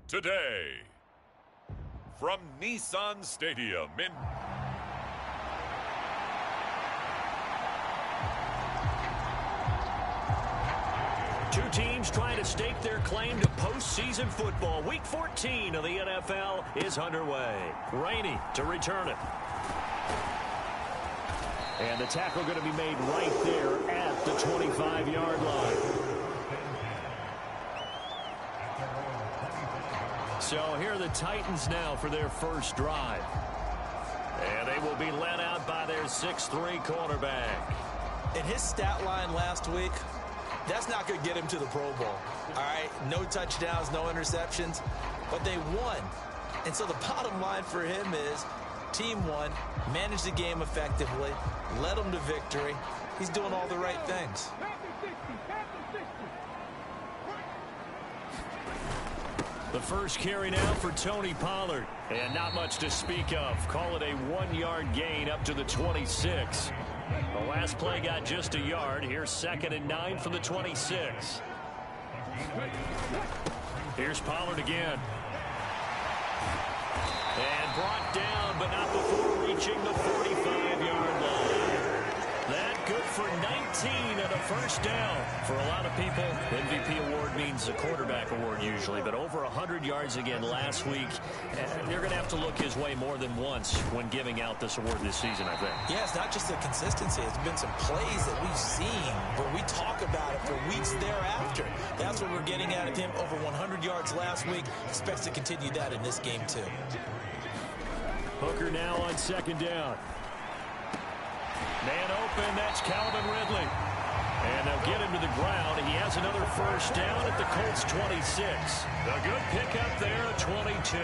today. From Nissan Stadium in two teams trying to stake their claim to postseason football. Week 14 of the NFL is underway. Rainey to return it. And the tackle going to be made right there at the 25-yard line. So here are the Titans now for their first drive. And they will be led out by their 6'3" quarterback. In his stat line last week, that's not going to get him to the Pro Bowl. All right, no touchdowns, no interceptions, but they won. And so the bottom line for him is team won, managed the game effectively, led them to victory. He's doing all the right things. The first carry now for Tony Pollard. And not much to speak of. Call it a 1-yard gain up to the 26. The last play got just a yard. Here's 2nd and 9 from the 26. Here's Pollard again. And brought down, but not before reaching the 45-yard line. That good for 19 and a first down. For a lot of people, MVP award means a quarterback award usually, but over 100 yards again last week. They're going to have to look his way more than once when giving out this award this season, I think. Yeah, it's not just the consistency. It's been some plays that we've seen where we talk about it for weeks thereafter. That's what we're getting out of him. Over 100 yards last week. Expects to continue that in this game, too. Hooker now on 2nd down. Man open, that's Calvin Ridley. And they'll get him to the ground. He has another first down at the Colts 26. A good pickup there at 22.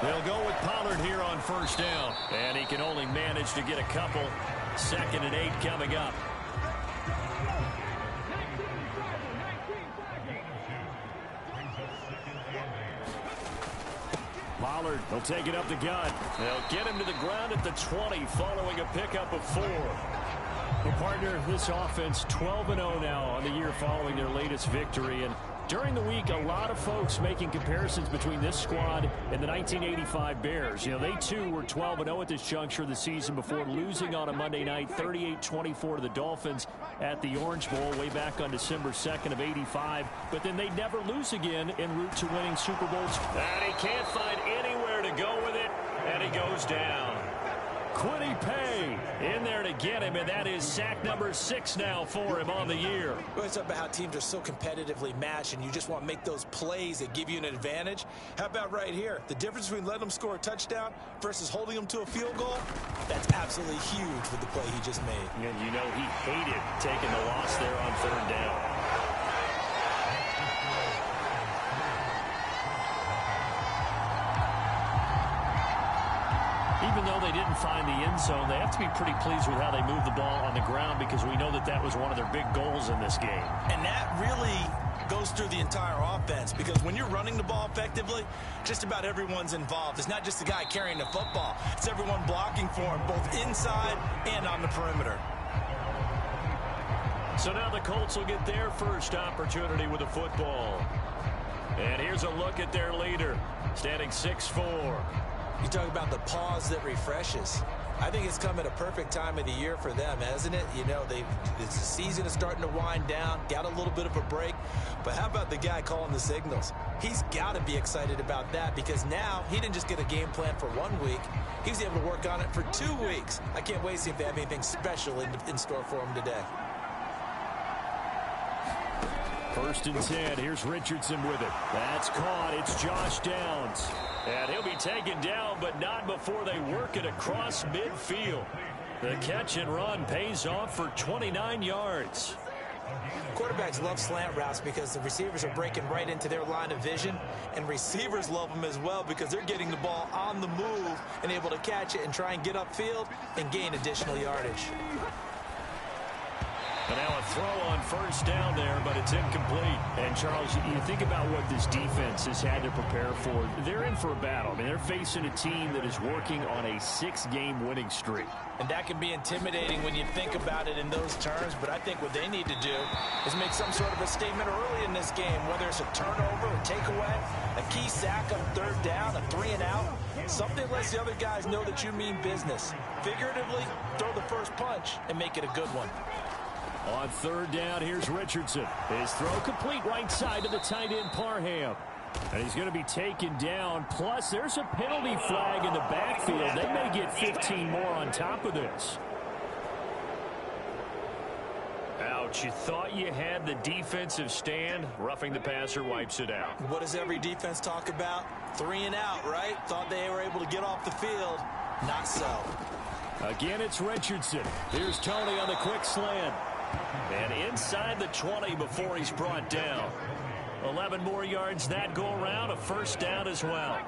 They'll go with Pollard here on first down. And he can only manage to get a couple. 2nd and 8 coming up. Pollard, he'll take it up the gut. They'll get him to the ground at the 20 following a pickup of 4. Well, partner, this offense 12-0 now on the year following their latest victory. And during the week, a lot of folks making comparisons between this squad and the 1985 Bears. You know, they too were 12-0 at this juncture of the season before losing on a Monday night 38-24 to the Dolphins at the Orange Bowl way back on December 2nd of 85. But then they never lose again en route to winning Super Bowls. And he can't find anywhere to go with it, and he goes down. Quiddy Pay in there to get him, and that is sack number 6 now for him on the year. Well, it's about how teams are so competitively matched, and you just want to make those plays that give you an advantage. How about right here? The difference between letting them score a touchdown versus holding them to a field goal, that's absolutely huge with the play he just made. And you know he hated taking the loss there on 3rd down. Even though they didn't find the end zone, they have to be pretty pleased with how they moved the ball on the ground because we know that that was one of their big goals in this game. And that really goes through the entire offense because when you're running the ball effectively, just about everyone's involved. It's not just the guy carrying the football. It's everyone blocking for him, both inside and on the perimeter. So now the Colts will get their first opportunity with the football. And here's a look at their leader, standing 6'4". You talk about the pause that refreshes. I think it's come at a perfect time of the year for them, hasn't it? You know, the season is starting to wind down, got a little bit of a break. But how about the guy calling the signals? He's got to be excited about that because now he didn't just get a game plan for 1 week. He was able to work on it for 2 weeks. I can't wait to see if they have anything special in store for him today. 1st and 10. Here's Richardson with it. That's caught. It's Josh Downs. And he'll be taken down, but not before they work it across midfield. The catch and run pays off for 29 yards. Quarterbacks love slant routes because the receivers are breaking right into their line of vision, and receivers love them as well because they're getting the ball on the move and able to catch it and try and get upfield and gain additional yardage. And now a throw on first down there, but it's incomplete. And, Charles, you think about what this defense has had to prepare for. They're in for a battle. I mean, they're facing a team that is working on a 6-game winning streak. And that can be intimidating when you think about it in those terms, but I think what they need to do is make some sort of a statement early in this game, whether it's a turnover, a takeaway, a key sack on third down, a 3-and-out, something that lets the other guys know that you mean business. Figuratively, throw the first punch and make it a good one. On third down, here's Richardson. His throw complete right side to the tight end Parham. And he's going to be taken down. Plus, there's a penalty flag in the backfield. They may get 15 more on top of this. Ouch. You thought you had the defensive stand. Roughing the passer wipes it out. What does every defense talk about? 3-and-out, right? Thought they were able to get off the field. Not so. Again, it's Richardson. Here's Tony on the quick slant. And inside the 20 before he's brought down. 11 more yards that go around, a first down as well.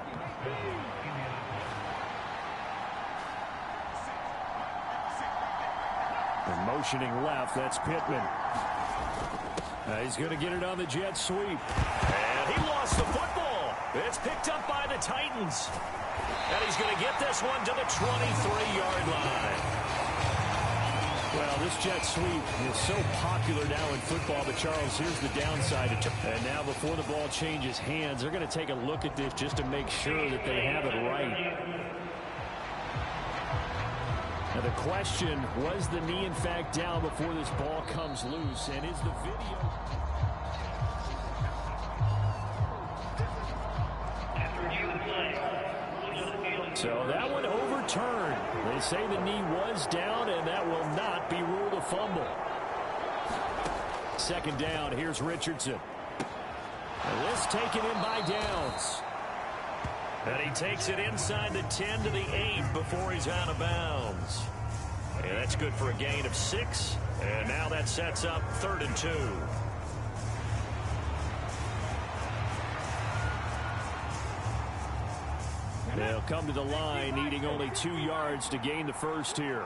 And motioning left, that's Pittman. He's going to get it on the jet sweep. And he lost the football. It's picked up by the Titans. And he's going to get this one to the 23-yard line. Well, this jet sweep is so popular now in football, but Charles, here's the downside. And now before the ball changes hands, they're going to take a look at this just to make sure that they have it right. Now the question, was the knee in fact down before this ball comes loose? And is the video... So that one overturned. They say the knee was down, and that will not be ruled a fumble. Second down, here's Richardson. And this taken in by Downs. And he takes it inside the 10 to the 8 before he's out of bounds. And that's good for a gain of 6. And now that sets up 3rd and 2. They'll come to the line, needing only 2 yards to gain the first here.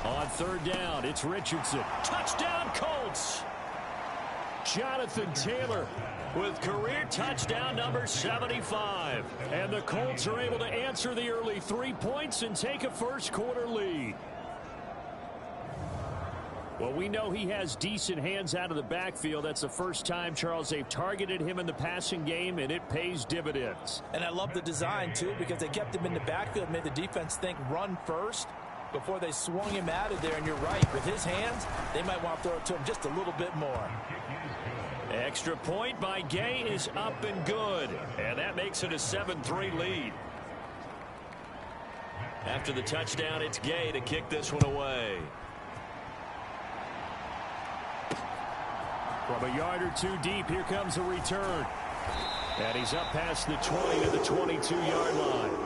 On third down, it's Richardson. Touchdown, Colts! Jonathan Taylor with career touchdown number 75. And the Colts are able to answer the early 3 points and take a first-quarter lead. Well, we know he has decent hands out of the backfield. That's the first time, Charles, they've targeted him in the passing game, and it pays dividends. And I love the design, too, because they kept him in the backfield, made the defense think run first before they swung him out of there. And you're right, with his hands, they might want to throw it to him just a little bit more. Extra point by Gay is up and good, and that makes it a 7-3 lead. After the touchdown, it's Gay to kick this one away. From a yard or two deep, here comes a return. And he's up past the 20 to the 22-yard line.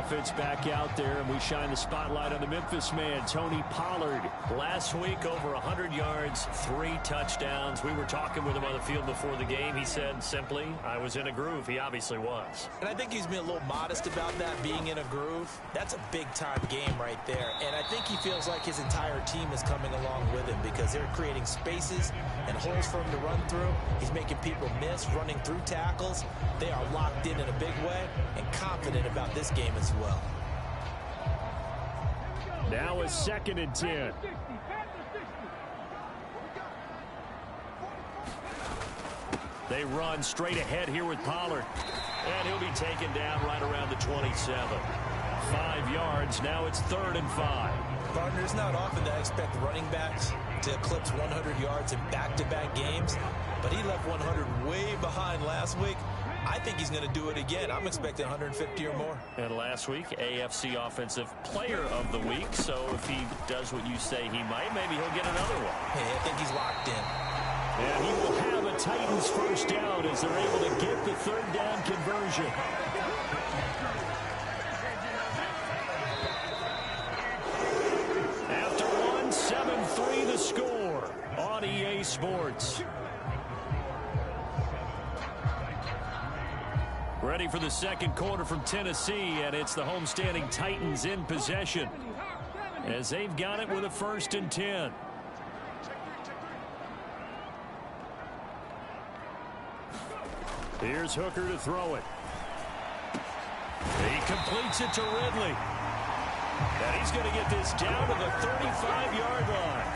Offense back out there, and we shine the spotlight on the Memphis man, Tony Pollard. Last week, over 100 yards, 3 touchdowns. We were talking with him on the field before the game. He said simply, I was in a groove. He obviously was. And I think he's been a little modest about that, being in a groove. That's a big-time game right there. And I think he feels like his entire team is coming along with him because they're creating spaces and holes for him to run through. He's making people miss, running through tackles. They are locked in a big way and confident about this game as well. Now a 2nd and 10. They run straight ahead here with Pollard. And he'll be taken down right around the 27. 5 yards. Now it's 3rd and 5. Partner, it's not often that I expect running backs to eclipse 100 yards in back-to-back games, but he left 100 way behind last week. I think he's going to do it again. I'm expecting 150 or more. And last week, AFC Offensive Player of the Week. So if he does what you say he might, maybe he'll get another one. Hey, I think he's locked in. And he will have a Titans first down as they're able to get the 3rd down conversion. After one, 7-3 the score on EA Sports. Ready for the second quarter from Tennessee, and it's the homestanding Titans in possession as they've got it with a 1st and 10. Here's Hooker to throw it. He completes it to Ridley. And he's going to get this down to the 35-yard line.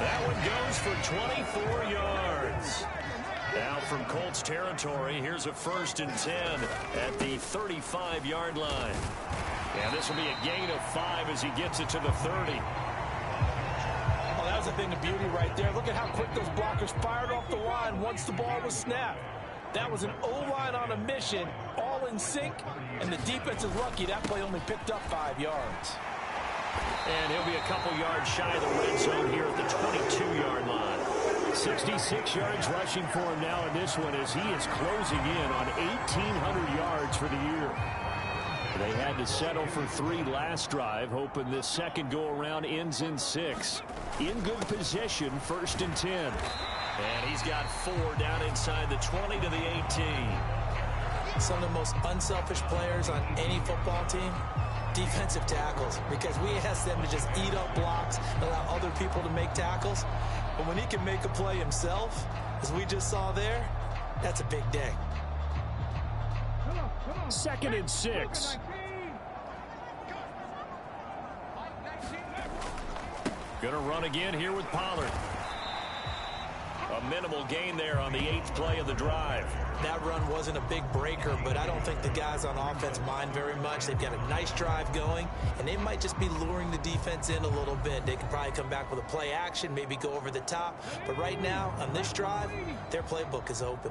That one goes for 24 yards. Now from Colts territory, here's a 1st and 10 at the 35-yard line. And this will be a gain of 5 as he gets it to the 30. Well, that was a thing of beauty right there. Look at how quick those blockers fired off the line once the ball was snapped. That was an O-line on a mission, all in sync, and the defense is lucky that play only picked up 5 yards. And he'll be a couple yards shy of the red zone here at the 22-yard line. 66 yards rushing for him now in this one as he is closing in on 1,800 yards for the year. They had to settle for 3 last drive, hoping this second go-around ends in 6. In good position, 1st and 10. And he's got 4 down inside the 20 to the 18. Some of the most unselfish players on any football team, defensive tackles, because we ask them to just eat up blocks, allow other people to make tackles. But when he can make a play himself, as we just saw there, that's a big day. 2nd and 6. Gonna run again here with Pollard. A minimal gain there on the 8th play of the drive. That run wasn't a big breaker, but I don't think the guys on offense mind very much. They've got a nice drive going, and they might just be luring the defense in a little bit. They can probably come back with a play action, maybe go over the top. But right now, on this drive, their playbook is open.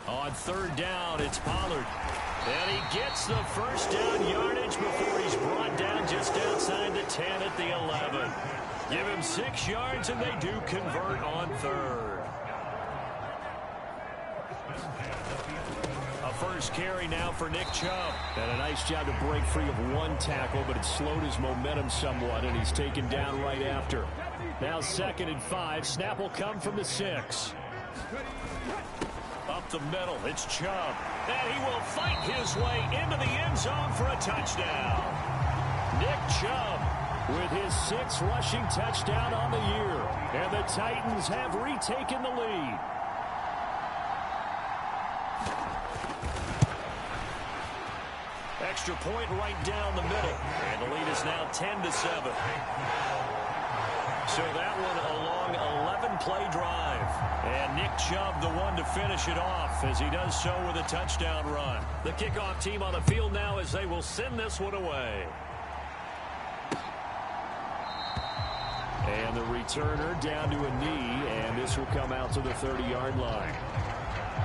On 3rd down, it's Pollard. And he gets the 1st down yardage before he's brought down just outside the 10 at the 11. Give him 6 yards, and they do convert on 3rd. A 1st carry now for Nick Chubb. And a nice job to break free of 1 tackle, but it slowed his momentum somewhat, and he's taken down right after. Now 2nd and 5. Snap will come from the 6. Up the middle, it's Chubb. And he will fight his way into the end zone for a touchdown. Nick Chubb with his 6th rushing touchdown on the year. And the Titans have retaken the lead. Extra point right down the middle. And the lead is now 10-7. So that one a long 11-play drive. And Nick Chubb the one to finish it off as he does so with a touchdown run. The kickoff team on the field now as they will send this one away. And the returner down to a knee, and this will come out to the 30-yard line.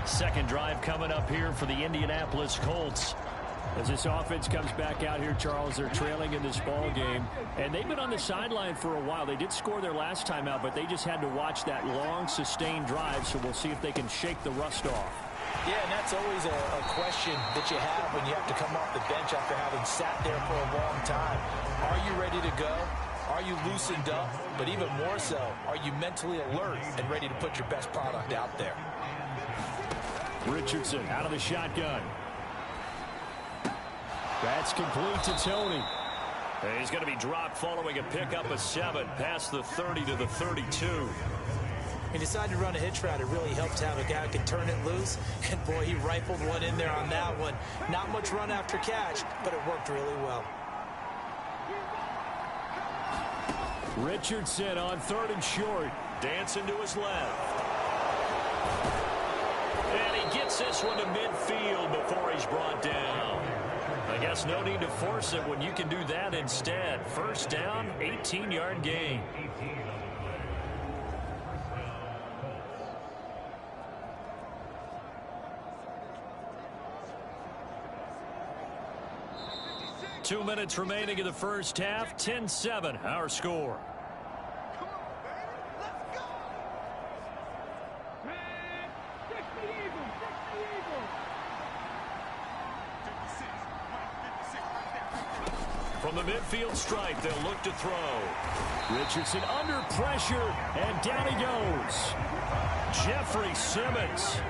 Second drive coming up here for the Indianapolis Colts. As this offense comes back out here, Charles, they're trailing in this ball game, and they've been on the sideline for a while. They did score their last time out, but they just had to watch that long, sustained drive, so we'll see if they can shake the rust off. Yeah, and that's always a question that you have when you have to come off the bench after having sat there for a long time. Are you ready to go? Are you loosened up? But even more so, are you mentally alert and ready to put your best product out there? Richardson out of the shotgun. That's complete to Tony. And he's going to be dropped following a pickup of 7 past the 30 to the 32. He decided to run a hitch route. It really helped to have a guy who can turn it loose. And, boy, he rifled one in there on that one. Not much run after catch, but it worked really well. Richardson on 3rd and short. Dancing to his left. And he gets this one to midfield before he's brought down. I guess no need to force it when you can do that instead. 1st down, 18-yard gain. Two minutes remaining in the first half. 10-7, our score. From the midfield stripe, they'll look to throw. Richardson under pressure, and down he goes. Jeffrey Simmons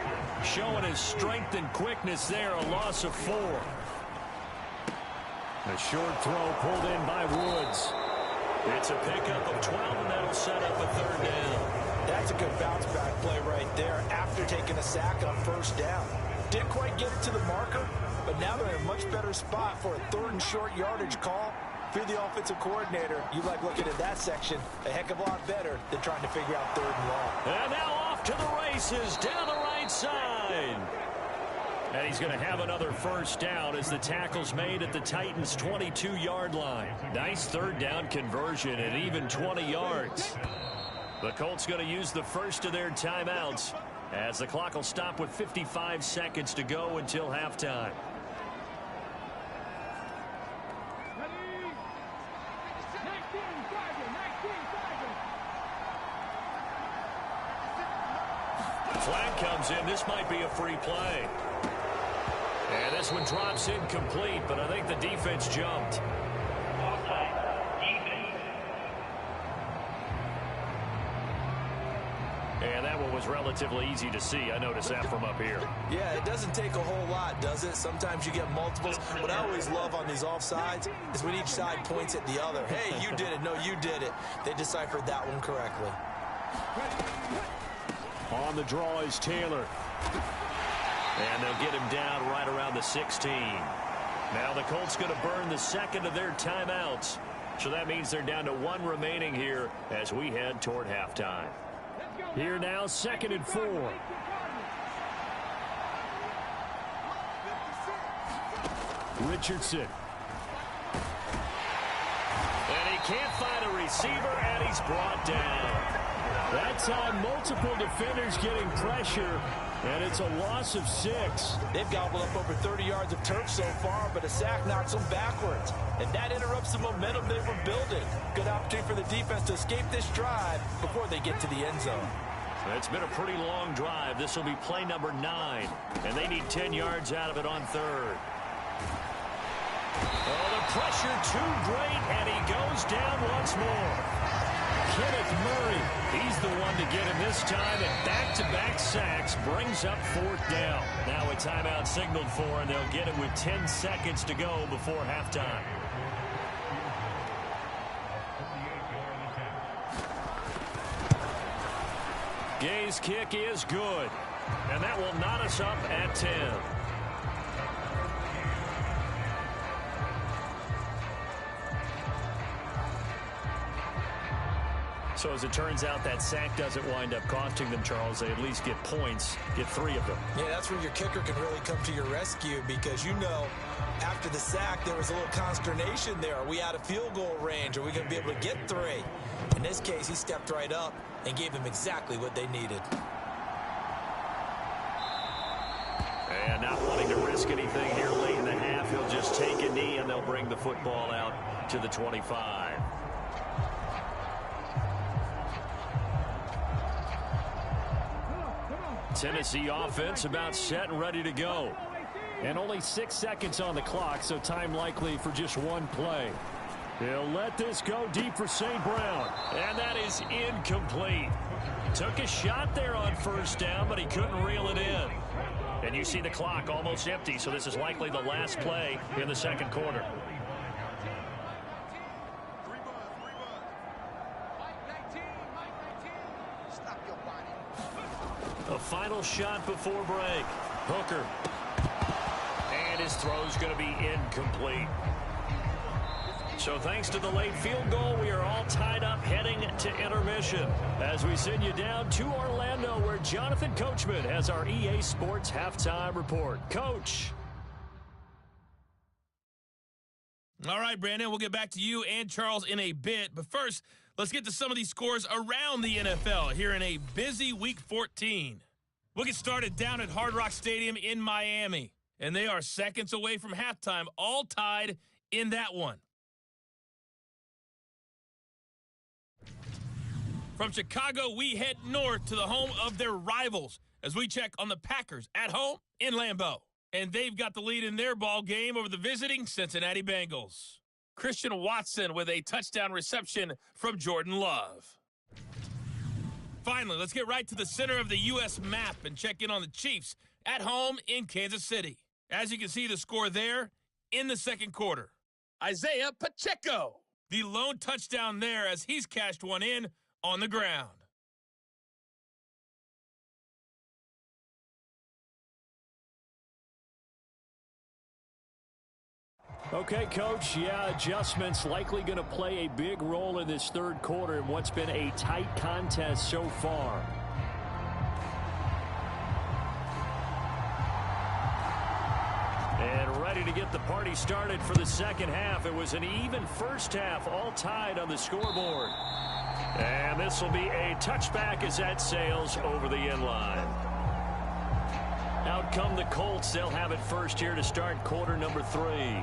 showing his strength and quickness there, a loss of 4. A short throw pulled in by Woods. It's a pickup of 12, and that'll set up a 3rd down. That's a good bounce-back play right there after taking a sack on 1st down. Didn't quite get it to the marker, but now they're in a much better spot for a 3rd and short yardage call. If you're the offensive coordinator, you like looking at that section a heck of a lot better than trying to figure out 3rd and long. And now off to the races down the right side. And he's going to have another 1st down as the tackle's made at the Titans' 22-yard line. Nice 3rd down conversion at even 20 yards. The Colts going to use the first of their timeouts as the clock will stop with 55 seconds to go until halftime. Flag comes in. This might be a free play. And this one drops incomplete, but I think the defense jumped. And that one was relatively easy to see. I noticed that from up here. Yeah, it doesn't take a whole lot, does it? Sometimes you get multiples. What I always love on these offsides is when each side points at the other. Hey, you did it. No, you did it. They deciphered that one correctly. On the draw is Taylor. And they'll get him down right around the 16. Now the Colts going to burn the second of their timeouts. So that means they're down to 1 remaining here as we head toward halftime. Here now, 2nd and 4. Richardson. And he can't find a receiver, and he's brought down. That time, multiple defenders getting pressure, and it's a loss of 6. They've gobbled up over 30 yards of turf so far, but a sack knocks them backwards. And that interrupts the momentum they were building. Good opportunity for the defense to escape this drive before they get to the end zone. It's been a pretty long drive. This will be play number 9, and they need 10 yards out of it on 3rd. Oh, the pressure too great, and he goes down once more. Kenneth Murray, he's the one to get him this time, and back-to-back sacks brings up 4th down. Now a timeout signaled for, and they'll get it with 10 seconds to go before halftime. Gay's kick is good, and that will knot us up at 10. So as it turns out, that sack doesn't wind up costing them, Charles. They at least get points, get 3 of them. Yeah, that's where your kicker can really come to your rescue because, you know, after the sack, there was a little consternation there. Are we out of field goal range? Are we going to be able to get 3? In this case, he stepped right up and gave them exactly what they needed. And not wanting to risk anything here late in the half, he'll just take a knee, and they'll bring the football out to the 25. Tennessee offense about set and ready to go. And only 6 seconds on the clock, so time likely for just 1 play. He'll let this go deep for St. Brown. And that is incomplete. Took a shot there on 1st down, but he couldn't reel it in. And you see the clock almost empty, so this is likely the last play in the 2nd quarter. A final shot before break. Hooker. And his throw's going to be incomplete. So thanks to the late field goal, we are all tied up heading to intermission as we send you down to Orlando where Jonathan Coachman has our EA Sports halftime report. Coach. All right, Brandon, we'll get back to you and Charles in a bit. But first, let's get to some of these scores around the NFL here in a busy Week 14. We'll get started down at Hard Rock Stadium in Miami. And they are seconds away from halftime, all tied in that one. From Chicago, we head north to the home of their rivals as we check on the Packers at home in Lambeau. And they've got the lead in their ball game over the visiting Cincinnati Bengals. Christian Watson with a touchdown reception from Jordan Love. Finally, let's get right to the center of the U.S. map and check in on the Chiefs at home in Kansas City. As you can see, the score there in the second quarter. Isaiah Pacheco, the lone touchdown there as he's cashed one in on the ground. Okay, Coach, adjustments likely going to play a big role in this third quarter in what's been a tight contest so far. And ready to get the party started for the second half. It was an even first half, all tied on the scoreboard. And this will be a touchback as that sails over the end line. Out come the Colts. They'll have it first here to start quarter number 3.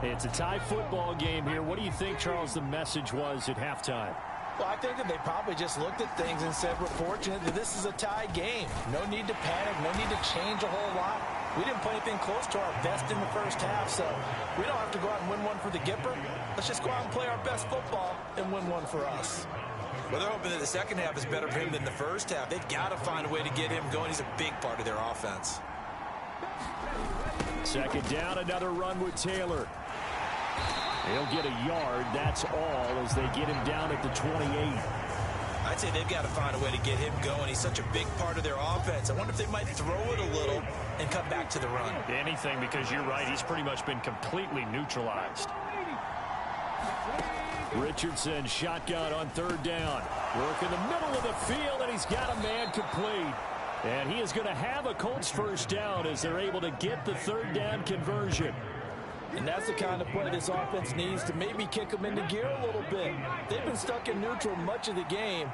It's a tie football game here. What do you think, Charles, the message was at halftime? Well, I think that they probably just looked at things and said, we're fortunate that this is a tie game. No need to panic. No need to change a whole lot. We didn't play anything close to our best in the first half, so we don't have to go out and win one for the Gipper. Let's just go out and play our best football and win one for us. Well, they're hoping that the second half is better for him than the first half. They've got to find a way to get him going. He's a big part of their offense. Second down, another run with Taylor. He'll get a yard, that's all, as they get him down at the 28. I'd say they've got to find a way to get him going. He's such a big part of their offense. I wonder if they might throw it a little and come back to the run. Anything, because you're right, he's pretty much been completely neutralized. Richardson, shotgun on third down. Work in the middle of the field, and he's got a man complete. And he is going to have a Colts first down as they're able to get the third down conversion. And that's the kind of play this offense needs to maybe kick them into gear a little bit. They've been stuck in neutral much of the game.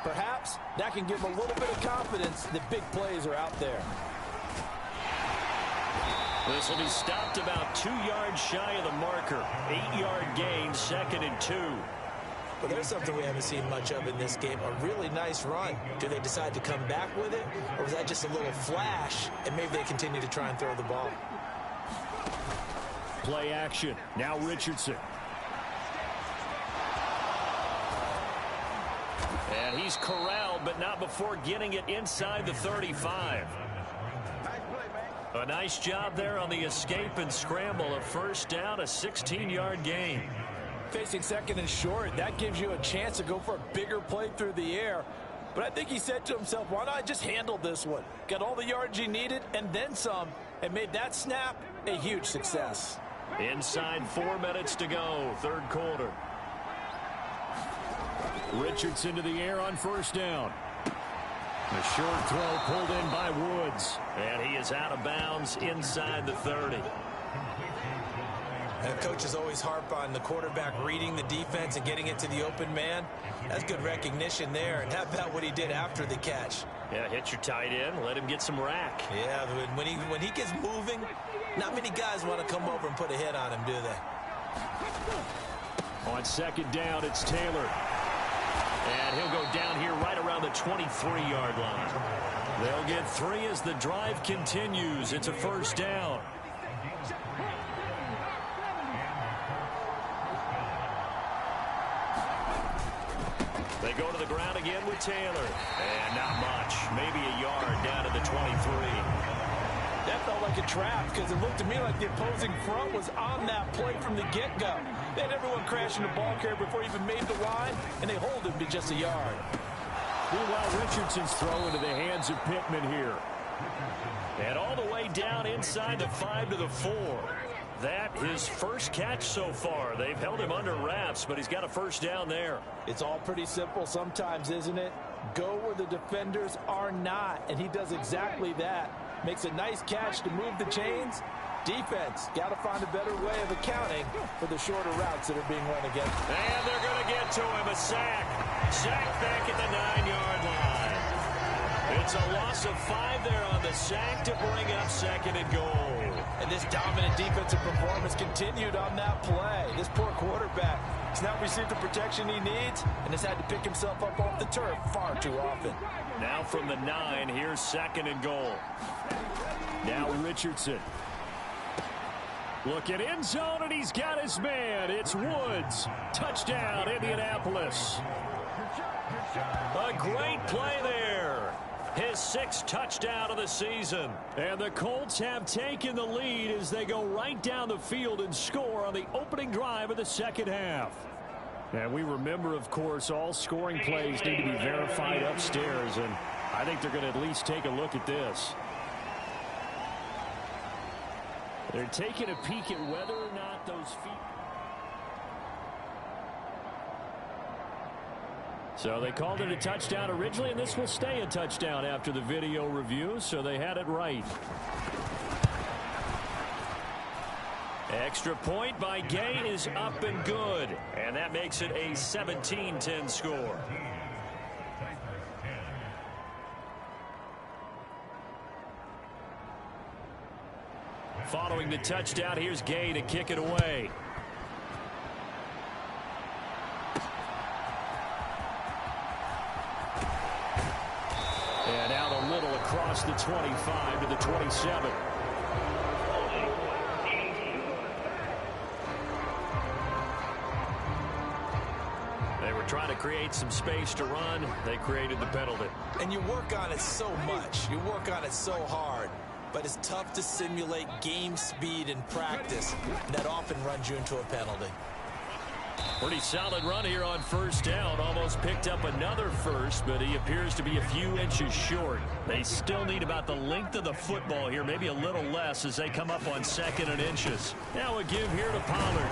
Perhaps that can give them a little bit of confidence that big plays are out there. This will be stopped about 2 yards shy of the marker. 8-yard gain, 2nd and 2. But there's something we haven't seen much of in this game, a really nice run. Do they decide to come back with it, or was that just a little flash, and maybe they continue to try and throw the ball? Play action. Now Richardson. And he's corralled, but not before getting it inside the 35. A nice job there on the escape and scramble. A first down, a 16-yard gain. Facing second and short, that gives you a chance to go for a bigger play through the air. But I think he said to himself, why not just handle this one? Got all the yards he needed and then some, and made that snap a huge success. Inside 4 minutes to go, third quarter. Richardson to the air on first down. The short throw pulled in by Woods. And he is out of bounds inside the 30. And coaches always harp on the quarterback reading the defense and getting it to the open man. That's good recognition there. And how about what he did after the catch? Yeah, hit your tight end, let him get some rack. Yeah, when he gets moving, not many guys want to come over and put a hit on him, do they? On second down, it's Taylor. And he'll go down here right around the 23-yard line. They'll get 3 as the drive continues. It's a first down. They go to the ground again with Taylor. And not much. Maybe a yard down to the 23. That felt like a trap because it looked to me like the opposing front was on that play from the get-go. They had everyone crashing the ball carrier before he even made the line, and they hold him to just a yard. Meanwhile, Richardson's throw into the hands of Pittman here. And all the way down inside the 5 to the 4. That his first catch so far. They've held him under wraps, but he's got a first down there. It's all pretty simple sometimes, isn't it? Go where the defenders are not, and he does exactly that. Makes a nice catch to move the chains. Defense, got to find a better way of accounting for the shorter routes that are being run against. And they're going to get to him, a sack. Sack back at the 9-yard line. It's a loss of 5 there on the sack to bring up 2nd and goal. And this dominant defensive performance continued on that play. This poor quarterback has not received the protection he needs and has had to pick himself up off the turf far too often. Now from the 9, here's 2nd and goal. Now Richardson. Look at end zone, and he's got his man. It's Woods. Touchdown, Indianapolis. A great play there. His 6th touchdown of the season. And the Colts have taken the lead as they go right down the field and score on the opening drive of the second half. And we remember, of course, all scoring plays need to be verified upstairs, and I think they're going to at least take a look at this. They're taking a peek at whether or not those feet. So they called it a touchdown originally, and this will stay a touchdown after the video review, so they had it right. Extra point by Gay is up and good, and that makes it a 17-10 score. Following the touchdown, here's Gay to kick it away. And out a little across the 25 to the 27. They were trying to create some space to run. They created the penalty. And you work on it so much. You work on it so hard. But it's tough to simulate game speed in practice. And that often runs you into a penalty. Pretty solid run here on first down. Almost picked up another first, but he appears to be a few inches short. They still need about the length of the football here, maybe a little less as they come up on 2nd and inches. Now a give here to Pollard.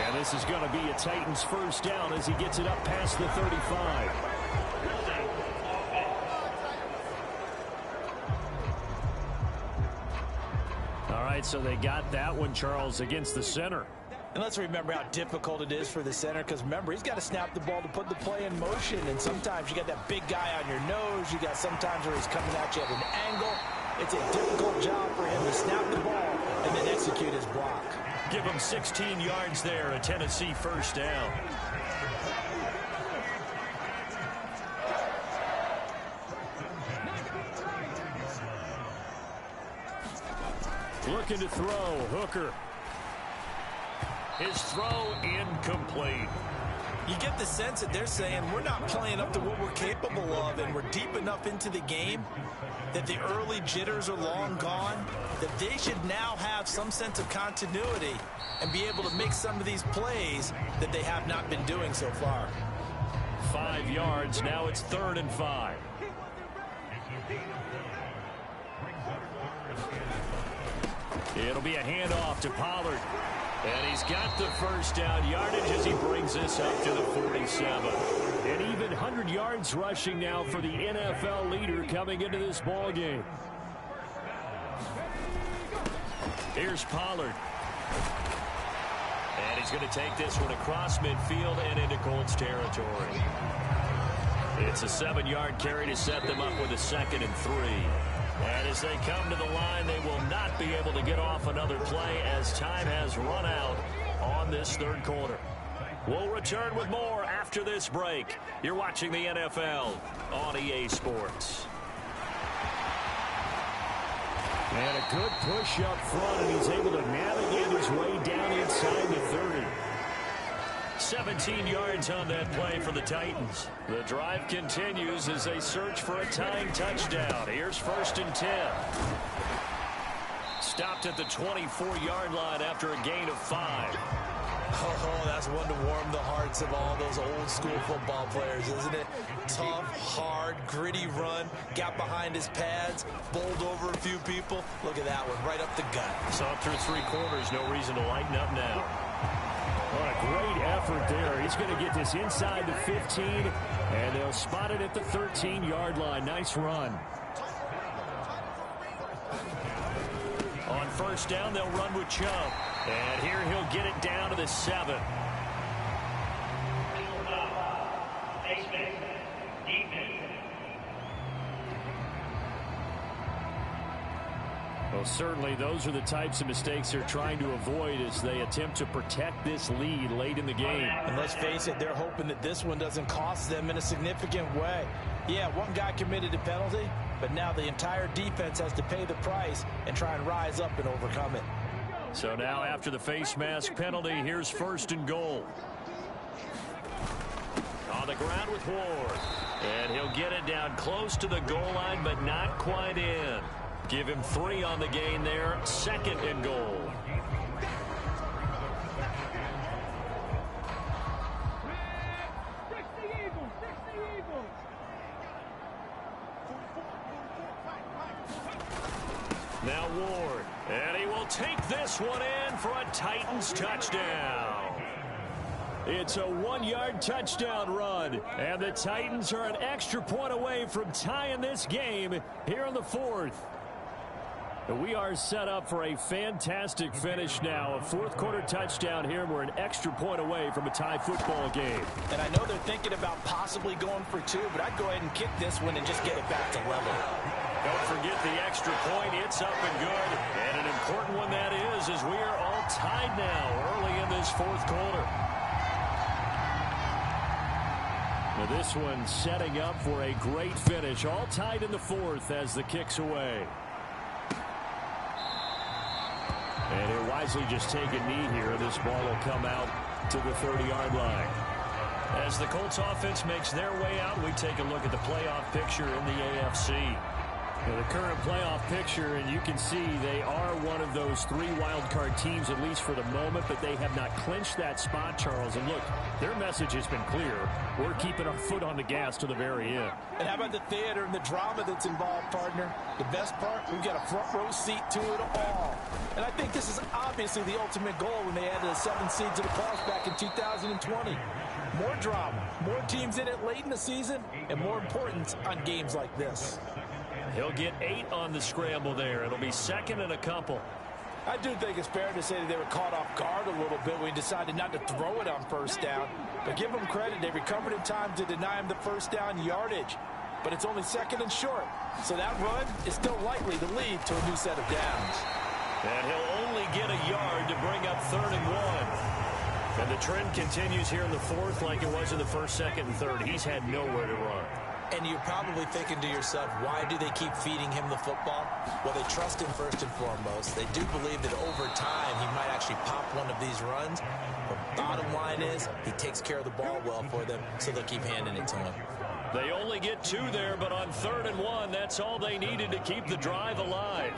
And this is going to be a Titans first down as he gets it up past the 35. All right, so they got that one, Charles, against the center. And let's remember how difficult it is for the center, because remember, he's got to snap the ball to put the play in motion, and sometimes you got that big guy on your nose. You got sometimes where he's coming at you at an angle. It's a difficult job for him to snap the ball and then execute his block. Give him 16 yards there, a Tennessee first down. Looking to throw, Hooker. His throw incomplete. You get the sense that they're saying we're not playing up to what we're capable of, and we're deep enough into the game that the early jitters are long gone, that they should now have some sense of continuity and be able to make some of these plays that they have not been doing so far. 5 yards. Now it's 3rd and 5. It'll be a handoff to Pollard. And he's got the first down yardage as he brings this up to the 47. And even 100 yards rushing now for the NFL leader coming into this ball game. Here's Pollard. And he's going to take this one across midfield and into Colts territory. It's a 7-yard carry to set them up with a 2nd and 3. And as they come to the line, they will not be able to get off another play as time has run out on this 3rd quarter. We'll return with more after this break. You're watching the NFL on EA Sports. And a good push up front, and he's able to navigate his way down inside the 30. 17 yards on that play for the Titans. The drive continues as they search for a tying touchdown. Here's 1st and 10. Stopped at the 24-yard line after a gain of 5. Oh, that's one to warm the hearts of all those old school football players, isn't it? Tough, hard, gritty run. Got behind his pads, bowled over a few people. Look at that one, right up the gut. So through 3 quarters, no reason to lighten up now. What a great effort there. He's going to get this inside the 15, and they'll spot it at the 13-yard line. Nice run. On first down, they'll run with Chubb. And here he'll get it down to the 7. Well, certainly those are the types of mistakes they're trying to avoid as they attempt to protect this lead late in the game. And let's face it, they're hoping that this one doesn't cost them in a significant way. Yeah, one guy committed a penalty, but now the entire defense has to pay the price and try and rise up and overcome it. So now after the face mask penalty, here's 1st and goal. On the ground with Ward. And he'll get it down close to the goal line, but not quite in. Give him 3 on the gain there. 2nd and goal. Now Ward, and he will take this one in for a Titans touchdown. It's a 1-yard touchdown run, and the Titans are an extra point away from tying this game here in the 4th. We are set up for a fantastic finish now. A 4th-quarter touchdown here. We're an extra point away from a tie football game. And I know they're thinking about possibly going for 2, but I'd go ahead and kick this one and just get it back to level. Don't forget the extra point. It's up and good. And an important one that is, as we are all tied now early in this 4th quarter. Now this one setting up for a great finish. All tied in the 4th as the kick's away. And he'll wisely just take a knee here. This ball will come out to the 30-yard line. As the Colts offense makes their way out, we take a look at the playoff picture in the AFC. Now, the current playoff picture, and you can see they are one of those 3 wildcard teams, at least for the moment, but they have not clinched that spot, Charles. And look, their message has been clear. We're keeping our foot on the gas to the very end. And how about the theater and the drama that's involved, partner? The best part, we've got a front row seat to it all. And I think this is obviously the ultimate goal when they added a 7 seed to the playoffs back in 2020. More drama, more teams in it late in the season, and more importance on games like this. He'll get 8 on the scramble there. It'll be 2nd and a couple. I do think it's fair to say that they were caught off guard a little bit when we decided not to throw it on 1st down. But give them credit. They recovered in time to deny him the 1st down yardage. But it's only 2nd and short. So that run is still likely to lead to a new set of downs. And he'll only get a yard to bring up 3rd and 1. And the trend continues here in the 4th like it was in the 1st, 2nd, and 3rd. He's had nowhere to run. And you're probably thinking to yourself, why do they keep feeding him the football? Well, they trust him first and foremost. They do believe that over time he might actually pop one of these runs. But bottom line is he takes care of the ball well for them, so they'll keep handing it to him. They only get 2 there, but on 3rd and 1, that's all they needed to keep the drive alive.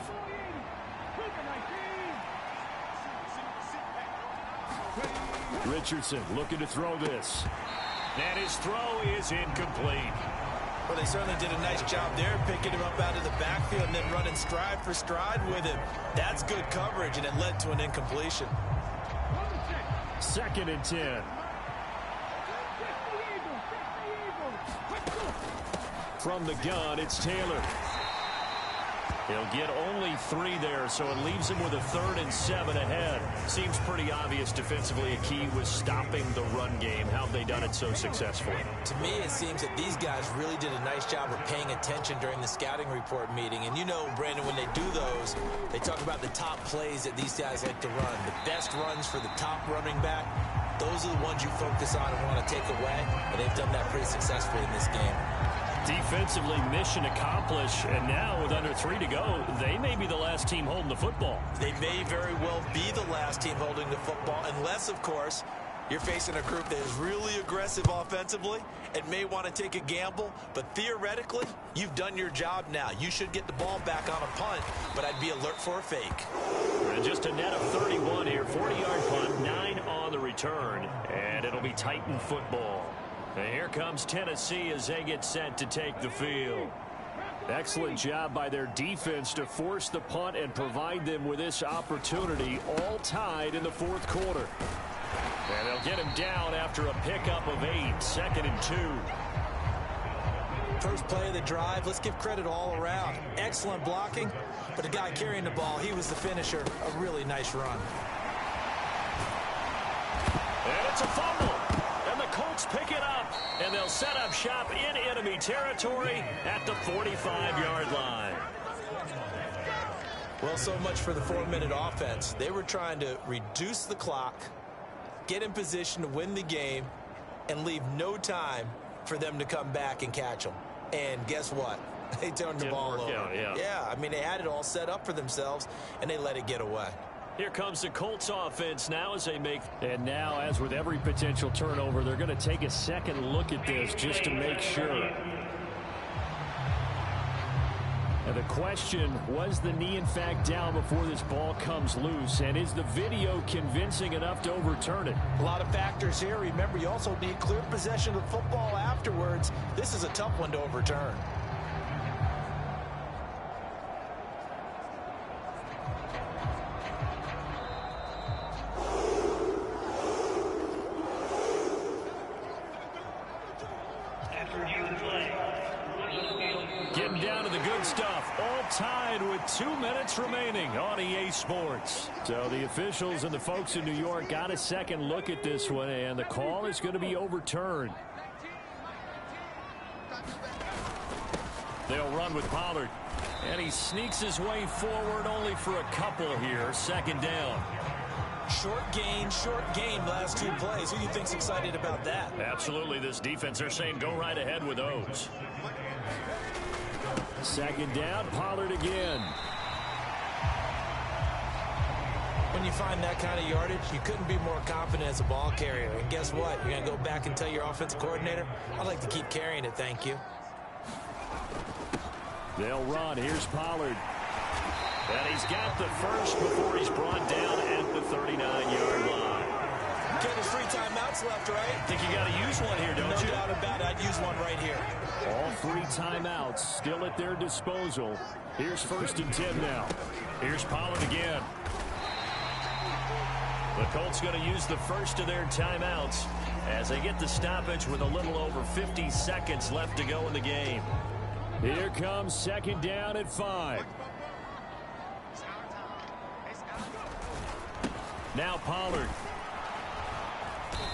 Richardson looking to throw this. And his throw is incomplete. Well, they certainly did a nice job there, picking him up out of the backfield and then running stride for stride with him. That's good coverage, and it led to an incompletion. 2nd and 10. From the gun, it's Taylor. He'll get only 3 there, so it leaves him with a 3rd and 7 ahead. Seems pretty obvious defensively a key was stopping the run game. How have they done it so successfully? To me, it seems that these guys really did a nice job of paying attention during the scouting report meeting. And you know, Brandon, when they do those, they talk about the top plays that these guys like to run. The best runs for the top running back. Those are the ones you focus on and want to take away. And they've done that pretty successfully in this game. Defensively, mission accomplished, and now with under 3 to go, they may be the last team holding the football. They may very well be the last team holding the football, unless, of course, you're facing a group that is really aggressive offensively and may want to take a gamble. But theoretically, you've done your job now. You should get the ball back on a punt, but I'd be alert for a fake. And just a net of 31 here, 40-yard punt, 9 on the return, and it'll be Titan football. And here comes Tennessee as they get set to take the field. Excellent job by their defense to force the punt and provide them with this opportunity, all tied in the 4th quarter. And they'll get him down after a pickup of 8, 2nd and 2. First play of the drive, let's give credit all around. Excellent blocking, but the guy carrying the ball, he was the finisher. A really nice run. And it's a fumble. And the Colts pick it up, and they'll set up shop in enemy territory at the 45-yard line. Well, so much for the 4-minute offense. They were trying to reduce the clock, get in position to win the game, and leave no time for them to come back and catch them. And guess what? They turned the ball over. Yeah, I mean, they had it all set up for themselves, and they let it get away. Here comes the Colts offense now as they make. And now, as with every potential turnover, they're going to take a second look at this just to make sure. And the question, was the knee in fact down before this ball comes loose? And is the video convincing enough to overturn it? A lot of factors here. Remember, you also need clear possession of the football afterwards. This is a tough one to overturn. Getting down to the good stuff. All tied with 2 minutes remaining on EA Sports. So the officials and the folks in New York got a second look at this one, and the call is going to be overturned. They'll run with Pollard. And he sneaks his way forward only for a couple here. Second down. Short gain last 2 plays. Who do you think's excited about that? Absolutely, this defense, they're saying go right ahead with those. Second down, Pollard again. When you find that kind of yardage, you couldn't be more confident as a ball carrier. And guess what? You're going to go back and tell your offensive coordinator, I'd like to keep carrying it, thank you. They'll run. Here's Pollard. And he's got the first before he's brought down at the 39-yard line. Okay, there's 3 timeouts left, right? I think you got to use one here, don't you? No doubt about it. I'd use one right here. All 3 timeouts still at their disposal. Here's 1st and 10 now. Here's Pollard again. The Colts going to use the first of their timeouts as they get the stoppage with a little over 50 seconds left to go in the game. Here comes second down at 5. Now Pollard.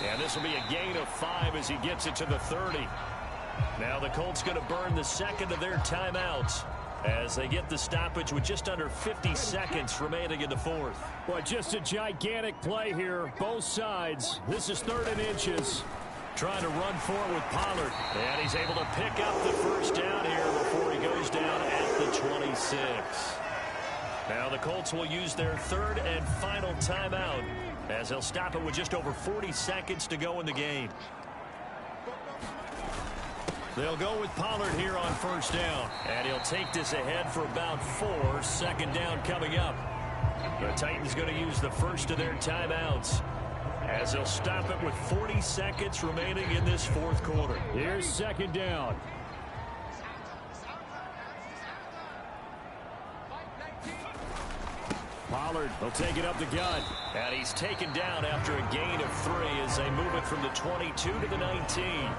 And this will be a gain of 5 as he gets it to the 30. Now the Colts going to burn the second of their timeouts as they get the stoppage with just under 50 seconds remaining in the 4th. Well, just a gigantic play here, both sides. This is 3rd and inches. Trying to run for it with Pollard. And he's able to pick up the first down here before he goes down at the 26. Now the Colts will use their 3rd and final timeout as they'll stop it with just over 40 seconds to go in the game. They'll go with Pollard here on 1st down. And he'll take this ahead for about 4. Second down coming up. The Titans going to use the first of their timeouts as they'll stop it with 40 seconds remaining in this 4th quarter. Here's second down. Pollard will take it up the gut. And he's taken down after a gain of 3 as they move it from the 22 to the 19.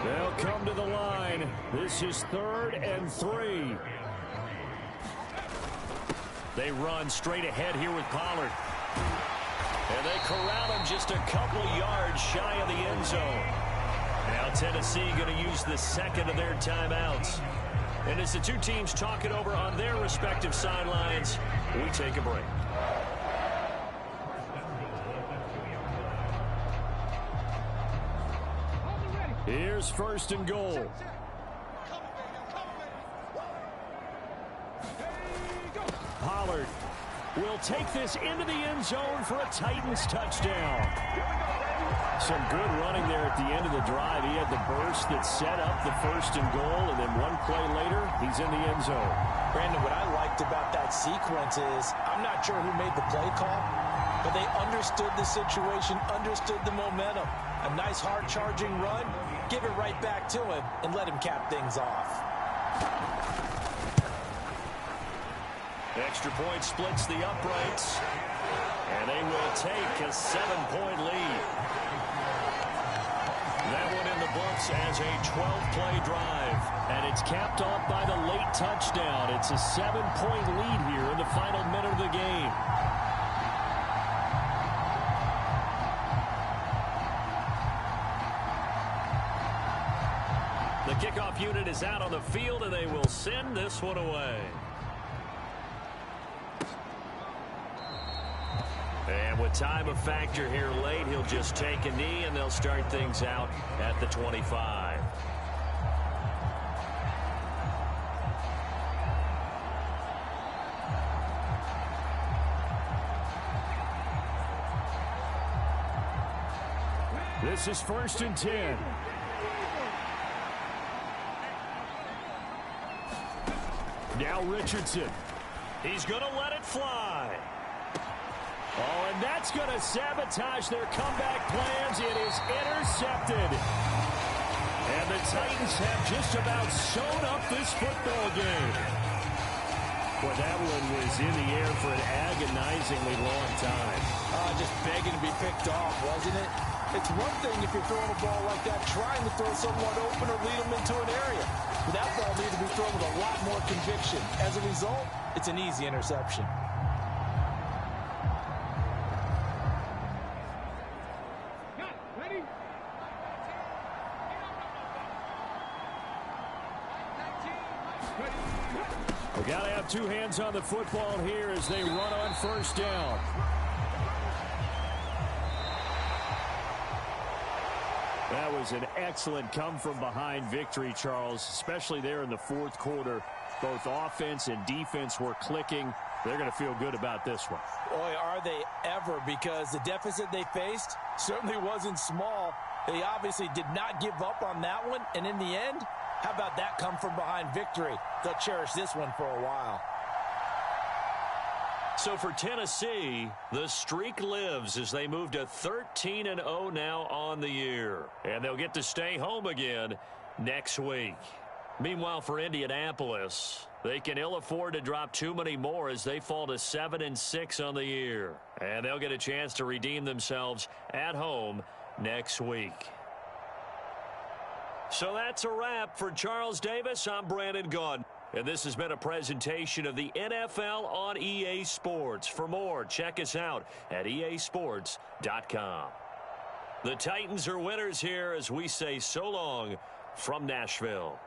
They'll come to the line. This is 3rd and 3. They run straight ahead here with Pollard. And they corral him just a couple yards shy of the end zone. Now Tennessee going to use the second of their timeouts. And as the 2 teams talk it over on their respective sidelines, we take a break. Here's 1st and goal. Pollard will take this into the end zone for a Titans touchdown. Some good running there at the end of the drive. He had the burst that set up the 1st and goal, and then 1 play later, he's in the end zone. Brandon, what I liked about that sequence is I'm not sure who made the play call, but they understood the situation, understood the momentum. A nice hard-charging run, give it right back to him, and let him cap things off. Extra point splits the uprights, and they will take a 7-point lead. That one in the books as a 12-play drive. And it's capped off by the late touchdown. It's a 7-point lead here in the final minute of the game. The kickoff unit is out on the field, and they will send this one away. And with time a factor here late, he'll just take a knee, and they'll start things out at the 25. This is 1st and 10. Now Richardson. He's going to let it fly. Oh, and that's going to sabotage their comeback plans. It is intercepted. And the Titans have just about sewn up this football game. Well, that one was in the air for an agonizingly long time. Just begging to be picked off, wasn't it? It's one thing if you're throwing a ball like that, trying to throw someone open or lead them into an area. But that ball needs to be thrown with a lot more conviction. As a result, it's an easy interception. We got to have two hands on the football here as they run on 1st down. That was an excellent come-from-behind victory, Charles, especially there in the 4th quarter. Both offense and defense were clicking. They're going to feel good about this one. Boy, are they ever, because the deficit they faced certainly wasn't small. They obviously did not give up on that one, and in the end, how about that come-from-behind victory? They'll cherish this one for a while. So for Tennessee, the streak lives as they move to 13-0 now on the year. And they'll get to stay home again next week. Meanwhile, for Indianapolis, they can ill afford to drop too many more as they fall to 7-6 on the year. And they'll get a chance to redeem themselves at home next week. So that's a wrap. For Charles Davis, I'm Brandon Gaudin. And this has been a presentation of the NFL on EA Sports. For more, check us out at easports.com. The Titans are winners here as we say so long from Nashville.